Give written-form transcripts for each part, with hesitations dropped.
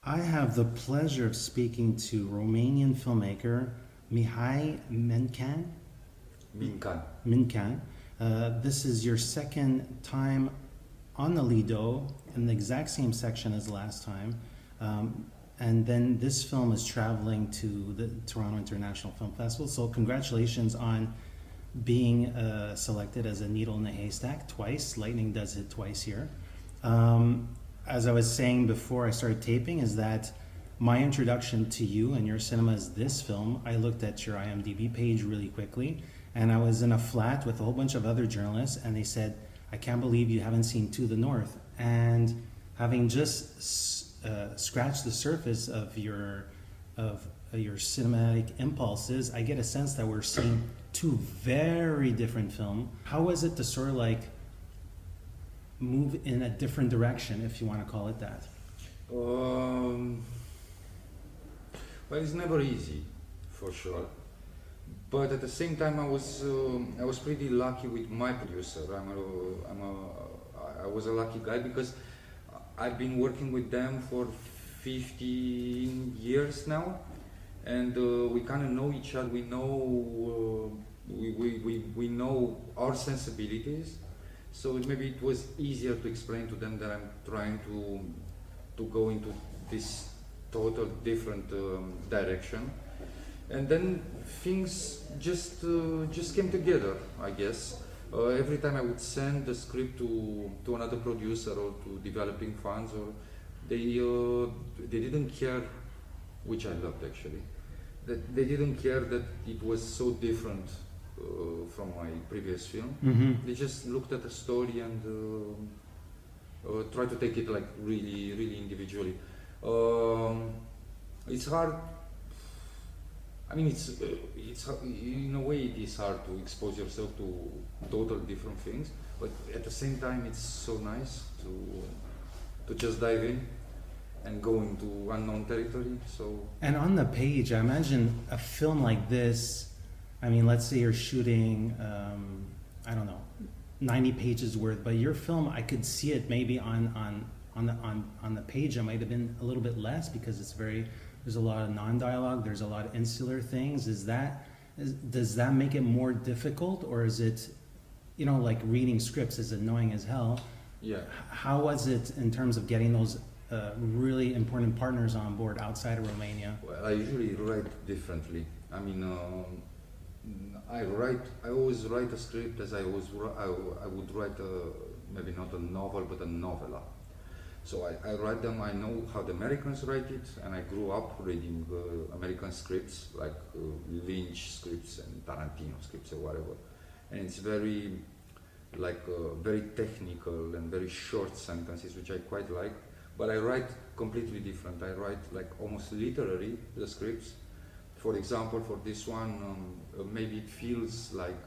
I have the pleasure of speaking to Romanian filmmaker Mihai Mincan. Mincan. This is your second time on the Lido in the exact same section as last time. And then this film is traveling to the Toronto International Film Festival. So congratulations on being selected as a needle in the haystack twice. Lightning does hit twice here. As I was saying before I started taping, is that my introduction to you and your cinema is this film. I looked at your IMDb page really quickly, and I was in a flat with a whole bunch of other journalists, and they said, I can't believe you haven't seen To the North. And having just scratched the surface of your cinematic impulses, I get a sense that we're seeing two very different films. How was it to sort of like move in a different direction, if you want to call it that? Well, it's never easy, for sure. But at the same time, I was pretty lucky with my producer. I was a lucky guy because I've been working with them for 15 years now, and we kind of know each other. We know we know our sensibilities. So maybe it was easier to explain to them that I'm trying to go into this total different direction, and then things just came together, I guess. Every time I would send the script to another producer or to developing funds, or they didn't care, which I loved actually. That they didn't care that it was so different from my previous film. Mm-hmm. They just looked at the story and tried to take it like really individually. It's hard. I mean, it's in a way it is hard to expose yourself to total different things, but at the same time it's so nice to just dive in and go into unknown territory. So. And on the page, I imagine a film like this. I mean, let's say you're shooting, I don't know, 90 pages worth, but your film, I could see it maybe on the page. It might have been a little bit less because there's a lot of non-dialogue, there's a lot of insular things. Does that make it more difficult, or is it, like reading scripts is annoying as hell? Yeah. How was it in terms of getting those really important partners on board outside of Romania? Well, I usually write differently. I mean, I always write a script as I would write maybe not a novel but a novella. So I write them. I know how the Americans write it, and I grew up reading American scripts like Lynch scripts and Tarantino scripts or whatever, and it's very very technical and very short sentences, which I quite like. But I write completely different. I write like almost literary the scripts. For example, for this one, maybe it feels like,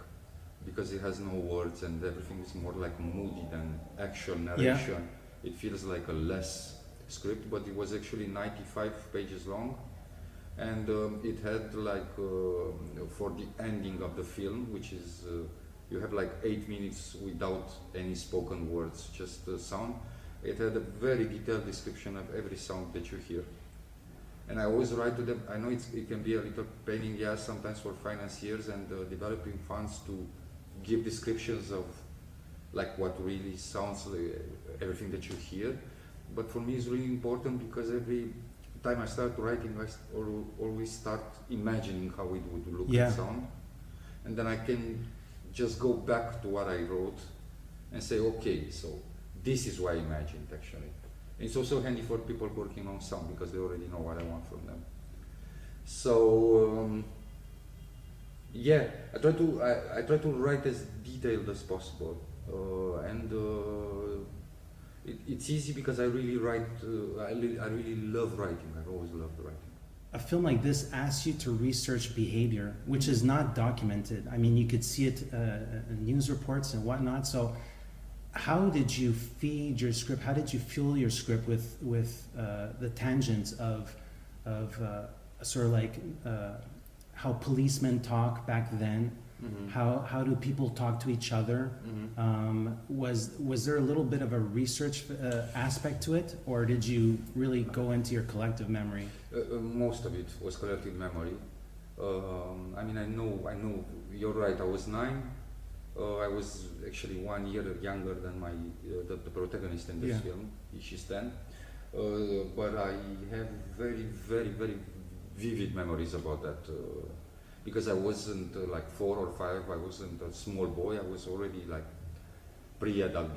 because it has no words and everything is more like moody than action narration, it feels like a less script, but it was actually 95 pages long, and it had like, for the ending of the film, which is, you have like 8 minutes without any spoken words, just sound. It had a very detailed description of every sound that you hear. And I always write to them. I know it can be a little pain in the ass sometimes for financiers and developing funds to give descriptions of like what really sounds like everything that you hear. But for me it's really important because every time I start writing, I always start imagining how it would look and sound. And then I can just go back to what I wrote and say, okay, so this is what I imagined actually. It's also handy for people working on sound because they already know what I want from them. So I try to write as detailed as possible, and it's easy because I really write. I really love writing. I've always loved writing. A film like this asks you to research behavior, which is not documented. I mean, you could see it in news reports and whatnot. So how did you feed your script? How did you fuel your script with the tangents of sort of like how policemen talk back then, How do people talk to each other? Was there a little bit of a research aspect to it, or did you really go into your collective memory? Most of it was collective memory. I mean, I know. You're right. I was 9. I was actually 1 year younger than the protagonist in this film. She's 10. But I have very, very, very vivid memories about that. Because I wasn't like 4 or 5. I wasn't a small boy. I was already like pre-adult,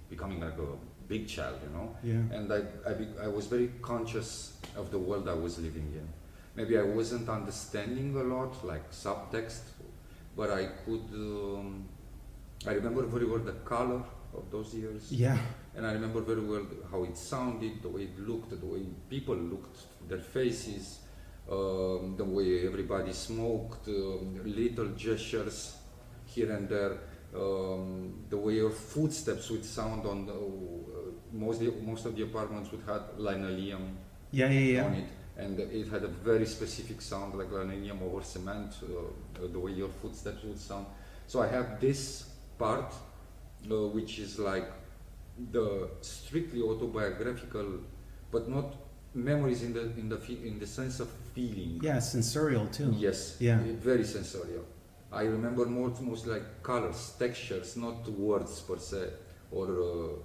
becoming like a big child, you know. Yeah. And I was very conscious of the world I was living in. Maybe I wasn't understanding a lot, like subtext, but I could. I remember very well the color of those years. Yeah. And I remember very well how it sounded, the way it looked, the way people looked, their faces, the way everybody smoked, little gestures here and there, the way your footsteps would sound on most of the apartments would have linoleum on it. And it had a very specific sound, like linoleum over cement, the way your footsteps would sound. So I have this part, which is like the strictly autobiographical, but not memories in the sense of feeling. Yeah, sensorial too. Yes. Yeah. Very sensorial. I remember most like colors, textures, not words per se, or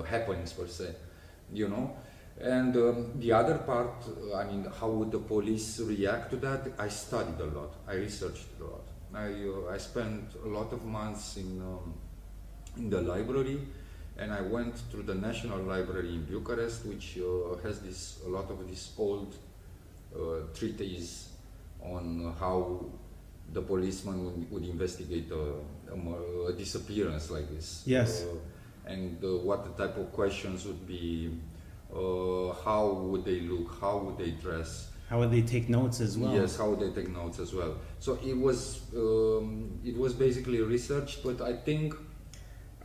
happenings per se, you know. And the other part, I mean, how would the police react to that? I studied a lot. I researched a lot. I spent a lot of months in the library, and I went through the National Library in Bucharest, which has a lot of this old treatise on how the policeman would investigate a disappearance like this. Yes. And what the type of questions would be. How would they look? How would they dress? How would they take notes as well? Yes, how would they take notes as well? So it was basically research, but I think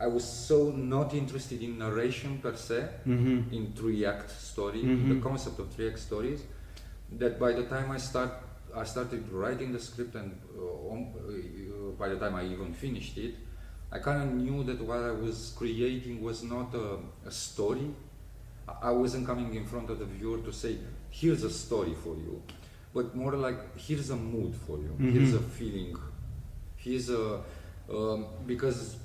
I was so not interested in narration per se, in 3-act story, the concept of 3-act stories, that by the time I started writing the script, and by the time I even finished it, I kind of knew that what I was creating was not a story. I wasn't coming in front of the viewer to say, here's a story for you, but more like, here's a mood for you, here's a feeling, because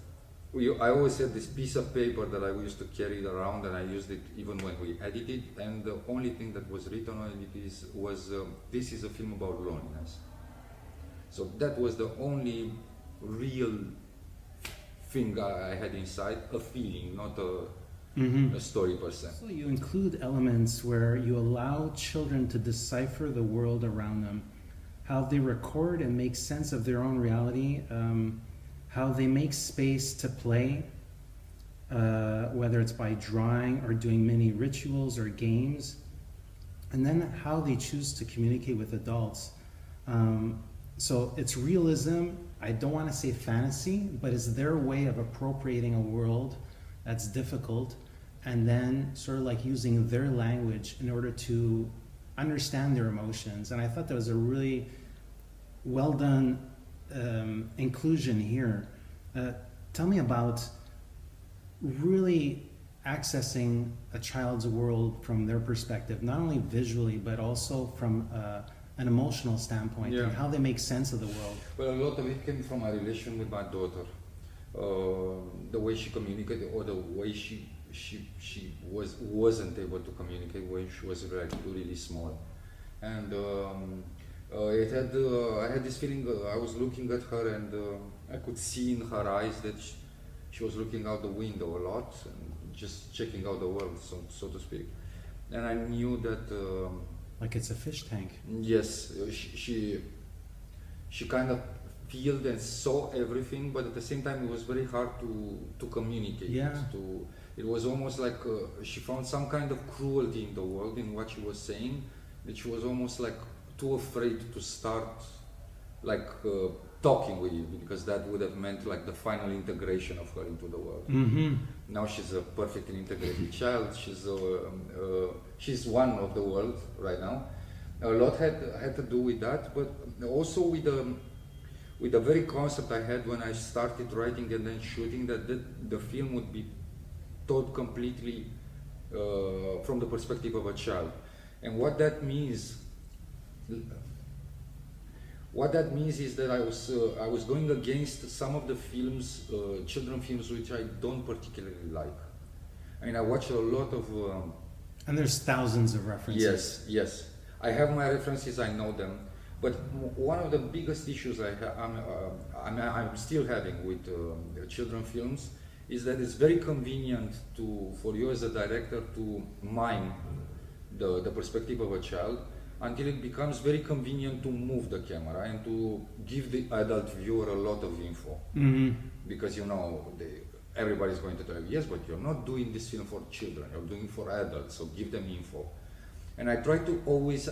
I always had this piece of paper that I used to carry it around, and I used it even when we edited, and the only thing that was written on it was this is a film about loneliness. So that was the only real thing I had inside, a feeling, not a story per se. So you include elements where you allow children to decipher the world around them, how they record and make sense of their own reality, how they make space to play, whether it's by drawing or doing many rituals or games, and then how they choose to communicate with adults. So it's realism. I don't want to say fantasy, but it's their way of appropriating a world that's difficult, and then sort of like using their language in order to understand their emotions. And I thought that was a really well done inclusion here. Tell me about really accessing a child's world from their perspective, not only visually, but also from an emotional standpoint, and how they make sense of the world. Well, a lot of it came from my relation with my daughter. The way she communicated, or the way she wasn't able to communicate when she was like really small, and I had this feeling. I was looking at her, and I could see in her eyes that she was looking out the window a lot and just checking out the world, so to speak. And I knew that like it's a fish tank. Yes, she kind of felt and saw everything, but at the same time it was very hard to communicate. It was almost like she found some kind of cruelty in the world, in what she was saying, that she was almost like too afraid to start like talking with you, because that would have meant like the final integration of her into the world. Now she's a perfectly integrated child. She's one of the world right now. A lot had to do with that, but also with the very concept I had when I started writing and then shooting, that the film would be told completely from the perspective of a child. And what that means is that I was going against some of the films, children films, which I don't particularly like. I mean, I watch a lot of. And there's thousands of references. Yes. I have my references. I know them. But one of the biggest issues I'm still having with children films is that it's very convenient for you as a director to mime the perspective of a child, until it becomes very convenient to move the camera and to give the adult viewer a lot of info. Mm-hmm. Because everybody's going to tell you, yes, but you're not doing this film for children, you're doing it for adults, so give them info. And I try to always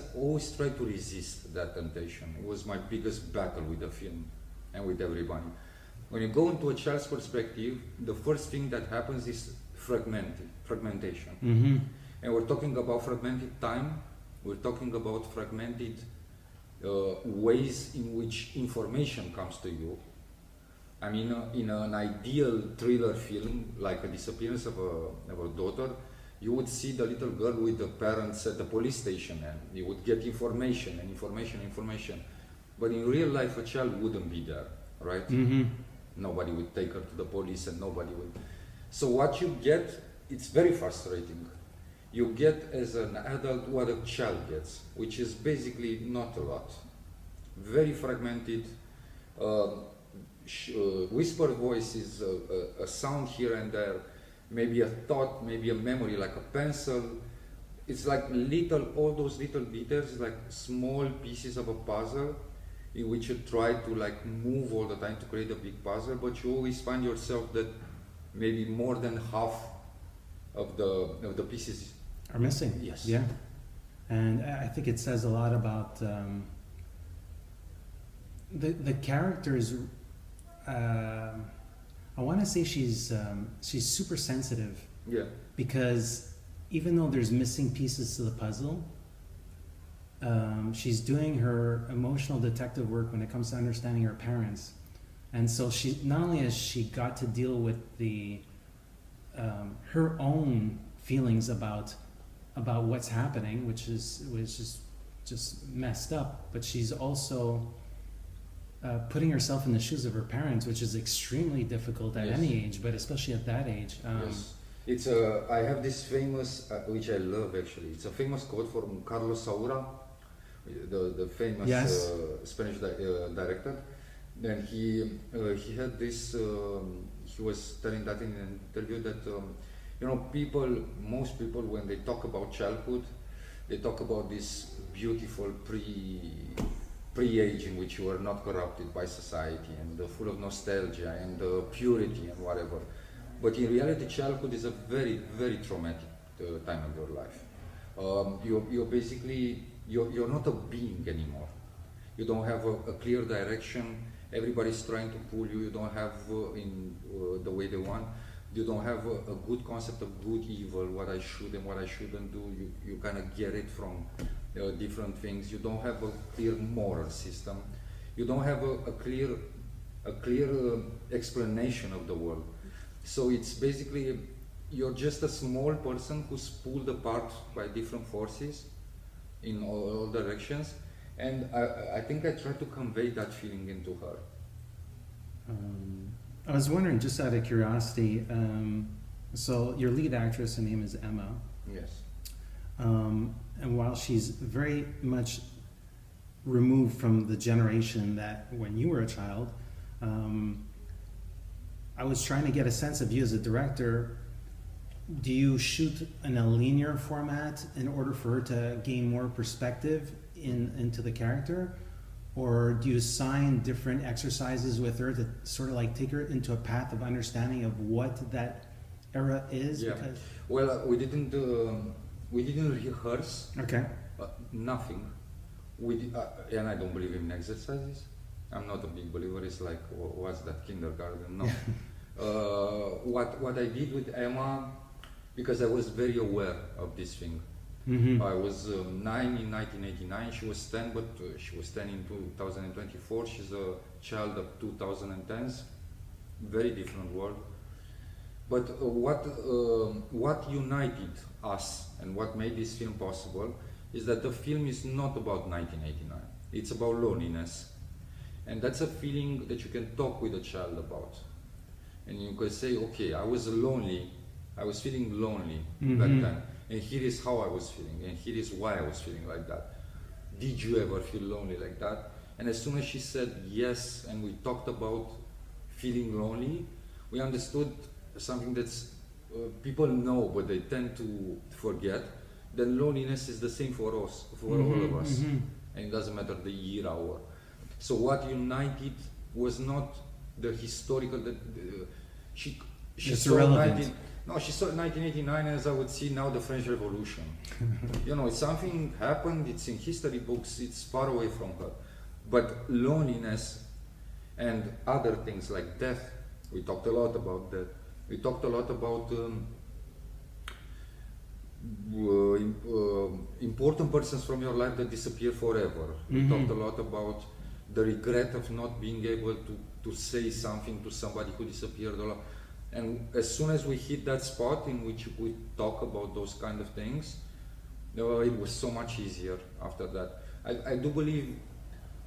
try to resist that temptation. It was my biggest battle with the film and with everybody. When you go into a child's perspective, the first thing that happens is fragmentation. Mm-hmm. And we're talking about fragmented time, we're talking about fragmented ways in which information comes to you. I mean, in an ideal thriller film, like A Disappearance of a Daughter, you would see the little girl with the parents at the police station, and you would get information and information. But in real life, a child wouldn't be there, right? Mm-hmm. Nobody would take her to the police, and nobody would. So what you get, it's very frustrating. You get as an adult what a child gets, which is basically not a lot. Very fragmented, whisper voices, a sound here and there, maybe a thought, maybe a memory, like a pencil. It's like all those little details, like small pieces of a puzzle in which you try to like move all the time to create a big puzzle, but you always find yourself that maybe more than half of the pieces are missing. Yes. Yeah. And I think it says a lot about the characters. I want to say she's super sensitive. Yeah. Because even though there's missing pieces to the puzzle, she's doing her emotional detective work when it comes to understanding her parents. And so she not only has she got to deal with her own feelings about what's happening, which is just messed up, but she's also putting herself in the shoes of her parents, which is extremely difficult at Yes. any age, but especially at that age. Yes. It's I have this famous, which I love actually. It's a famous quote from Carlos Saura, the famous Yes. Spanish director. Then he had this. He was telling that in an interview that most people, when they talk about childhood, they talk about this beautiful pre-age in which you are not corrupted by society and full of nostalgia and purity and whatever. But in reality, childhood is a very, very traumatic time of your life. You're basically you're not a being anymore. You don't have a clear direction. Everybody's trying to pull you. You don't have in the way they want. You don't have a good concept of good, evil, what I should and what I shouldn't do. You kind of get it from different things. You don't have a clear moral system. You don't have a clear explanation of the world. So it's basically, you're just a small person who's pulled apart by different forces in all directions. And I think I tried to convey that feeling into her. I was wondering, just out of curiosity, so your lead actress, her name is Emma. Yes. And while she's very much removed from the generation that when you were a child, I was trying to get a sense of you as a director. Do you shoot in a linear format in order for her to gain more perspective into the character? Or do you assign different exercises with her to sort of like take her into a path of understanding of what that era is? Yeah. Because Well, we didn't rehearse. okay. Nothing. And I don't believe in exercises. I'm not a big believer. It's like, what's that, kindergarten? No. What I did with Emma, because I was very aware of this thing, I was 9 in 1989. She was 10, but she was 10 in 2024. She's a child of 2010s. Very different world. But what united us and what made this film possible is that the film is not about 1989. It's about loneliness. And that's a feeling that you can talk with a child about. And you can say, okay, I was lonely. I was feeling lonely back then. And here is how I was feeling. And here is why I was feeling like that. Did you ever feel lonely like that? And as soon as she said yes, and we talked about feeling lonely, we understood something that's people know, but they tend to forget. That loneliness is the same for us, for all of us. And it doesn't matter the year, hour. So what united was not the historical, she It's saw irrelevant. she saw 1989 as I would see now the French Revolution. You know, it's something happened, it's in history books, it's far away from her. But loneliness and other things like death, we talked a lot about that. We talked a lot about important persons from your life that disappear forever. We talked a lot about the regret of not being able to say something to somebody who disappeared. And as soon as we hit that spot in which we talk about those kind of things, it was so much easier after that. I do believe,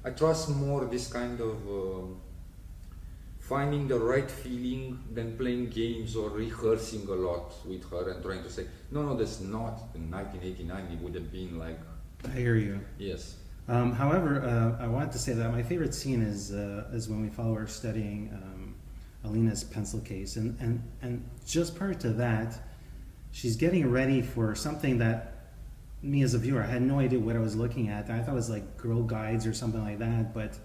I trust more this kind of finding the right feeling than playing games or rehearsing a lot with her and trying to say, no, that's not. In 1989 it would have been like... I hear you. Yes. However, I wanted to say that my favorite scene is when we follow her studying Alina's pencil case, and just prior to that, she's getting ready for something that me as a viewer, I had no idea what I was looking at. I thought it was like Girl Guides or something like that, but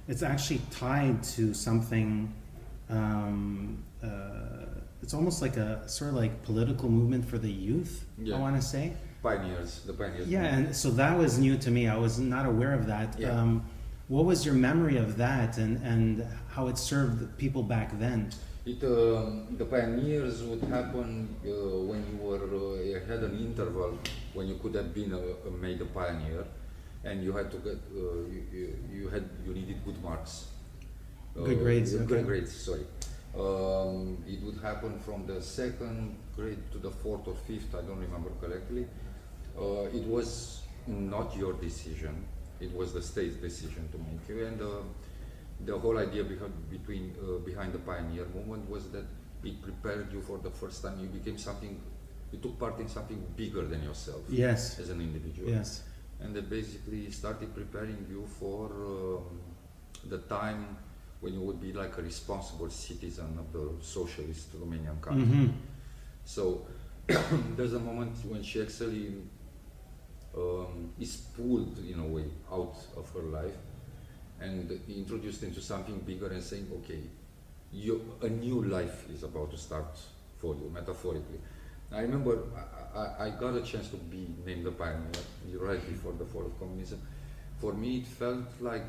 it's actually tied to something. It's almost like a sort of like political movement for the youth. Yeah. I want to say. The pioneers. Yeah, and so that was new to me. I was not aware of that. Yeah. What was your memory of that, and how it served people back then? The pioneers would happen when you were you had an interval when you could have been made a pioneer, and you had to get you needed good marks. Good grades. Good Okay. grades. Sorry. It would happen from the 2nd grade to the 4th or 5th. I don't remember correctly. It was not your decision. It was the state's decision to make you, and the whole idea behind the pioneer movement was that it prepared you for the first time. You became something. You took part in something bigger than yourself. Yes. As an individual. Yes. And that basically started preparing you for the time when you would be like a responsible citizen of the socialist Romanian country. So there's a moment when she actually is pulled in a way out of her life and introduced into something bigger and saying, okay, a new life is about to start for you, metaphorically. I remember I got a chance to be named a pioneer right before the fall of communism. For me, it felt like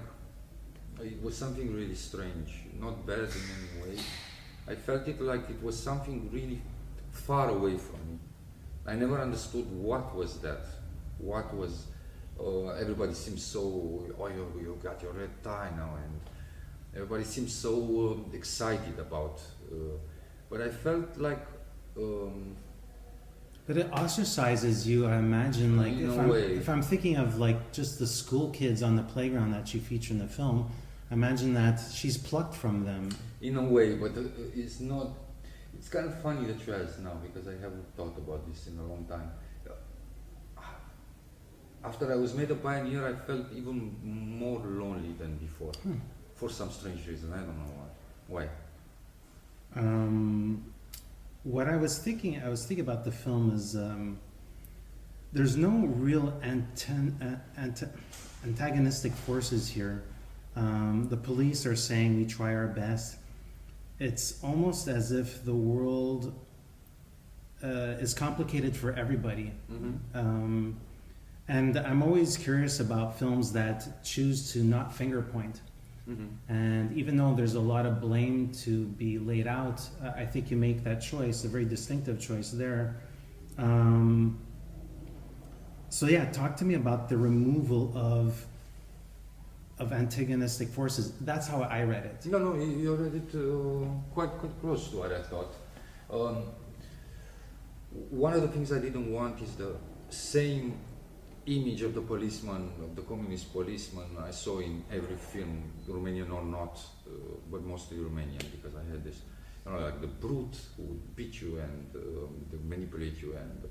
it was something really strange, not bad in any way. I felt it like it was something really far away from me. I never understood what was that. What was, everybody seems so, you got your red tie now, and everybody seems so excited about, but I felt like... But it ostracizes you, I imagine, like if I'm thinking of like just the school kids on the playground that you feature in the film, I imagine that she's plucked from them. In a way, but it's not, it's kind of funny that you ask now, because I haven't thought about this in a long time. After I was made a pioneer, I felt even more lonely than before, for some strange reason. I don't know why. What I was thinking about the film is there's no real antagonistic forces here. The police are saying we try our best. It's almost as if the world is complicated for everybody. And I'm always curious about films that choose to not finger point. And even though there's a lot of blame to be laid out, I think you make that choice, a very distinctive choice there. So yeah, talk to me about the removal of antagonistic forces. That's how I read it. No, you read it quite close to what I thought. One of the things I didn't want is the same image of the policeman, of the communist policeman I saw in every film, Romanian or not, but mostly Romanian, because I had this, you know, like the brute who would beat you and manipulate you, and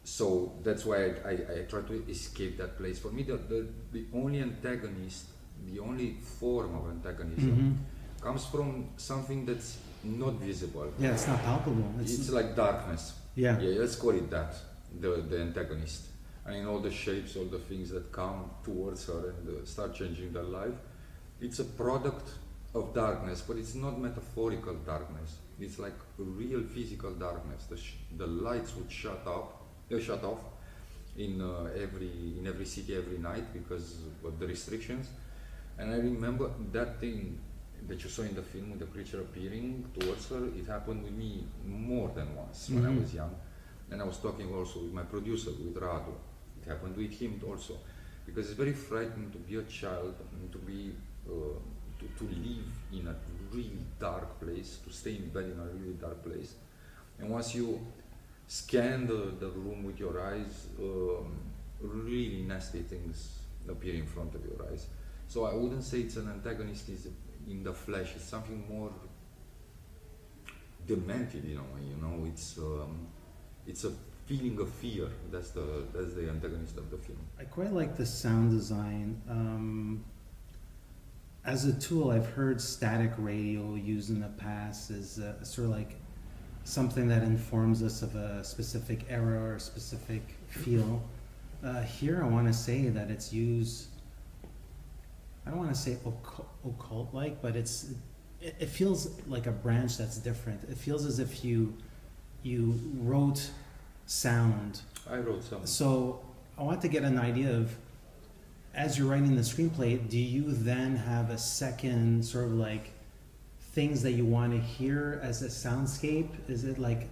so that's why I try to escape that place. For me, the only antagonist, the only form of antagonism comes from something that's not visible. Yeah, it's not palpable. It's like darkness. Yeah. Let's call it that. The antagonist. I mean, all the shapes, all the things that come towards her and start changing their life. It's a product of darkness, but it's not metaphorical darkness. It's like real physical darkness. The lights would shut off in every city every night because of the restrictions. And I remember that thing that you saw in the film with the creature appearing towards her. It happened with me more than once when I was young. And I was talking also with my producer, with Radu. It happened with him also, because it's very frightening to be a child and to be to live in a really dark place, to stay in bed in a really dark place. And once you scan the room with your eyes, really nasty things appear in front of your eyes. So I wouldn't say it's an antagonist in the flesh. It's something more demented in a way. You know, it's a feeling of fear. That's the antagonist of the film. I quite like the sound design. As a tool, I've heard static radio used in the past as sort of like something that informs us of a specific era or a specific feel. Here I want to say that it's used, I don't want to say occult-like, but it feels like a branch that's different. It feels as if you wrote sound. I wrote sound. So I want to get an idea of, as you're writing the screenplay, do you then have a second sort of like things that you want to hear as a soundscape? Is it like,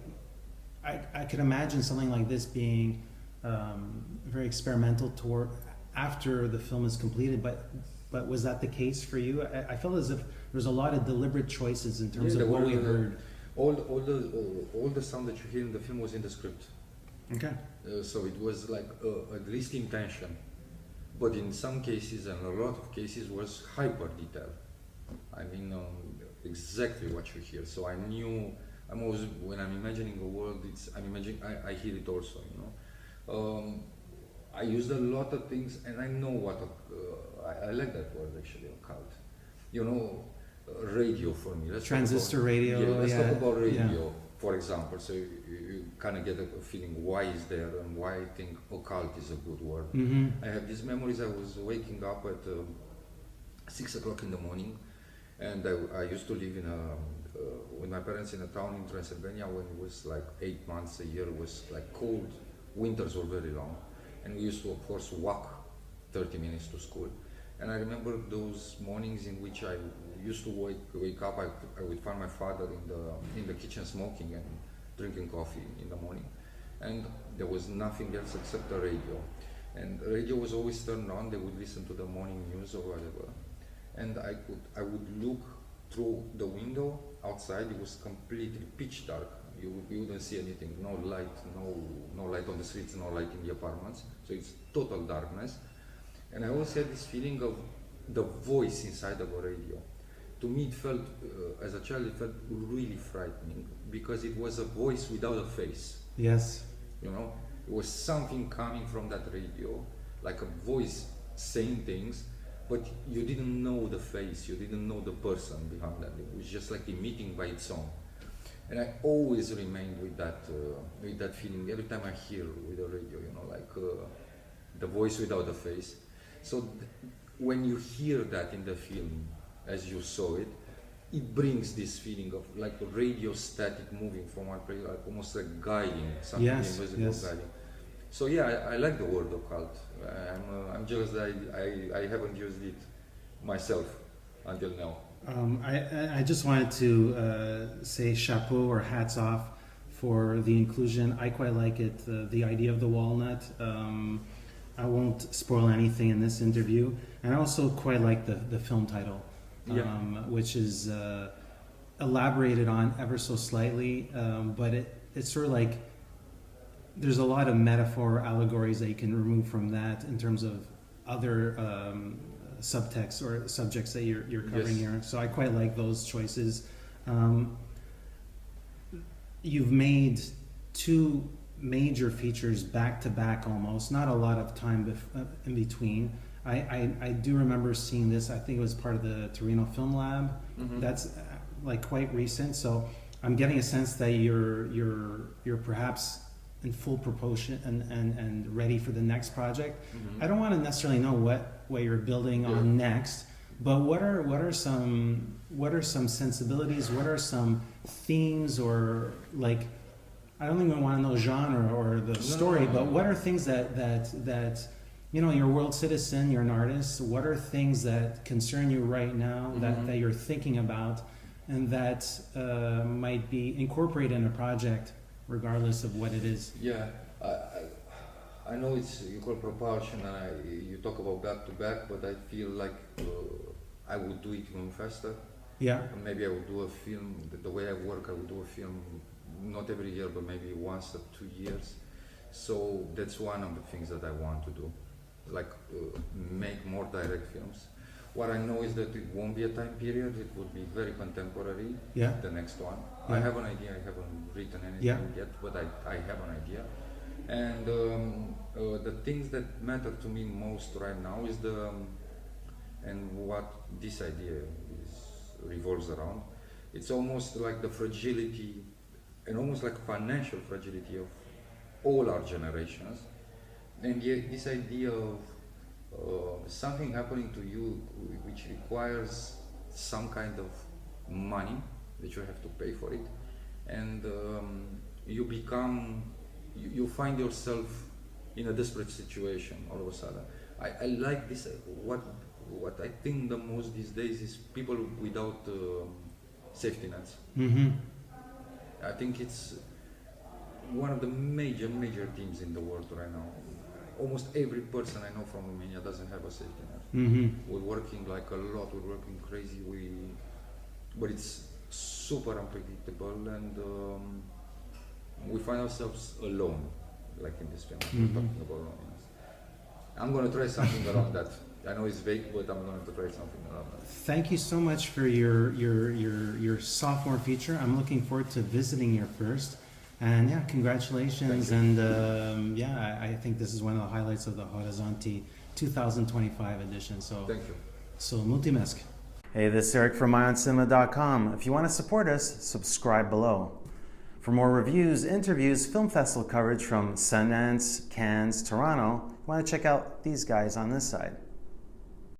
I could imagine something like this being very experimental toward after the film is completed, but was that the case for you? I felt as if there's a lot of deliberate choices in terms of what we heard. All the sound that you hear in the film was in the script. Okay. So it was like at least intention, but in some cases and a lot of cases was hyper detail. I mean, exactly what you hear. So I knew. I'm always, when I'm imagining a world, I hear it also. You know, I used a lot of things, and I know what I like that word actually, occult. You know, radio for me. Transistor radio. Let's talk about radio, for example. So you kind of get a feeling why is there and why I think occult is a good word. I have these memories. I was waking up at 6 o'clock in the morning, and I used to live with my parents in a town in Transylvania when it was like 8 months a year. It was like cold. Winters were very long, and we used to, of course, walk 30 minutes to school. And I remember those mornings in which I used to wake up. I would find my father in the kitchen smoking and drinking coffee in the morning, and there was nothing else except the radio. And the radio was always turned on. They would listen to the morning news or whatever, and I would look through the window outside. It was completely pitch dark. You wouldn't see anything. No light, no light on the streets, no light in the apartments. So it's total darkness. And I always had this feeling of the voice inside of a radio. To me, it felt, as a child, it felt really frightening because it was a voice without a face. Yes. You know, it was something coming from that radio, like a voice saying things, but you didn't know the face, you didn't know the person behind that. It was just like emitting by its own. And I always remained with that feeling every time I hear with the radio, you know, like the voice without a face. So when you hear that in the film, as you saw it, it brings this feeling of like a radio static moving from one place, like almost like guiding, something invisible guiding. So yeah, I like the word occult. I'm jealous that I haven't used it myself until now. I just wanted to say chapeau or hats off for the inclusion. I quite like it, the idea of the walnut. I won't spoil anything in this interview. And I also quite like the film title, which is elaborated on ever so slightly, but it's sort of like there's a lot of metaphor, allegories that you can remove from that in terms of other subtext or subjects that you're covering here. So I quite like those choices. You've made two major features back to back almost, not a lot of time in between. I do remember seeing this, I think it was part of the Torino Film Lab. Mm-hmm. That's like quite recent, so I'm getting a sense that you're perhaps in full proportion and ready for the next project. Mm-hmm. I don't want to necessarily know what you're building on next, but what are some sensibilities, what are some themes, or like, I don't even want to know genre or the story, but what are things that you know, you're a world citizen, you're an artist, what are things that concern you right now, that you're thinking about, and that might be incorporated in a project regardless of what it is? Yeah, I know it's equal propulsion, and you talk about back to back, but I feel like I would do it even faster. Yeah. Maybe I would do a film. The way I work, I would do a film not every year, but maybe once or 2 years. So that's one of the things that I want to do, like make more direct films. What I know is that it won't be a time period. It would be very contemporary. Yeah. The next one. Yeah. I have an idea. I haven't written anything yet, but I have an idea. And the things that matter to me most right now is and what this idea revolves around. It's almost like the fragility, and almost like financial fragility of all our generations. And yet this idea of something happening to you which requires some kind of money that you have to pay for it, and you find yourself in a desperate situation all of a sudden. I like this. What I think the most these days is people without safety nets. Mm-hmm. I think it's one of the major themes in the world right now. Almost every person I know from Romania doesn't have a safety net. Mm-hmm. We're working like a lot, we're working crazy, but it's super unpredictable, and we find ourselves alone, like in this film. We're talking about loneliness. I'm going to try something around that. I know it's vague, but I'm going to try something around that. Thank you so much for your sophomore feature. I'm looking forward to visiting your first. And yeah, congratulations. And I think this is one of the highlights of the Orizzonti 2025 edition. So thank you. So mulțumesc. Hey, this is Eric from IONCINEMA.com. If you want to support us, subscribe below. For more reviews, interviews, film festival coverage from Sundance, Cannes, Toronto, you want to check out these guys on this side.